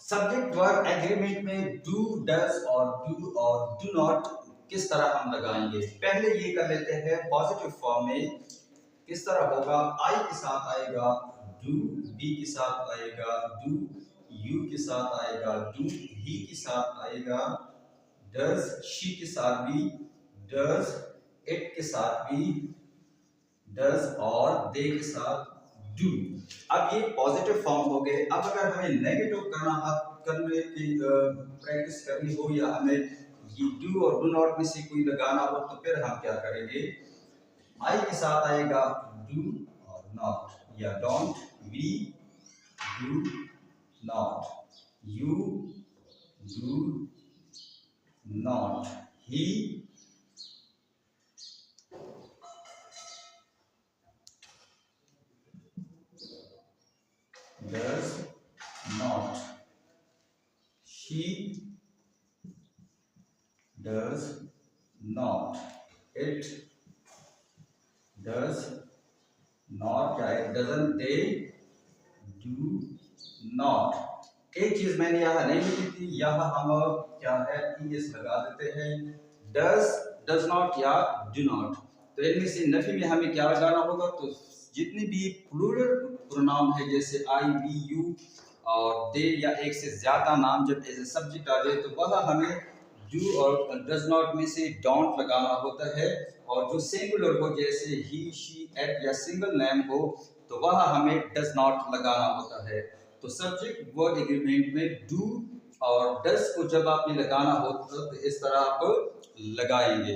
Subject verb agreement में do, does और do not किस तरह हम लगाएंगे। पहले ये कर लेते हैं पॉजिटिव फॉर्म में। किस तरह होगा, आई के साथ आएगा डू, बी के साथ आएगा डू, यू के साथ आएगा डू, ही के साथ आएगा डज, शी के साथ भी डज, इट के साथ भी डज और दे के साथ डू। अब ये पॉजिटिव फॉर्म हो गए। अब अगर हमें नेगेटिव करने की प्रैक्टिस करनी हो या हमें ये डू और डू नॉट में से कोई लगाना हो तो फिर हम क्या करेंगे, आई के साथ आएगा डू और नॉट या don't, we do not, you do not, he does not, she does not, it does not, क्या it doesn't, they do not। एक चीज मैंने यहाँ नहीं लिखी थी, यहाँ हम क्या है es लगा देते हैं, does not या do not। तो इनमें से नफी में हमें क्या लगाना होगा, तो जितनी भी प्लूरल प्रोनाउन है जैसे आई, वी, यू और दे या एक से ज्यादा नाम जब एज ए सब्जेक्ट आ जाए तो वह हमें डू और डज नॉट में से डोंट लगाना होता है। और जो सिंगुलर हो जैसे ही, शी, एट या सिंगल नेम हो तो वह हमें डज नॉट लगाना होता है। तो सब्जेक्ट वर्ब एग्रीमेंट में डू और डज को जब आपने लगाना हो तो इस तरह आप लगाएंगे।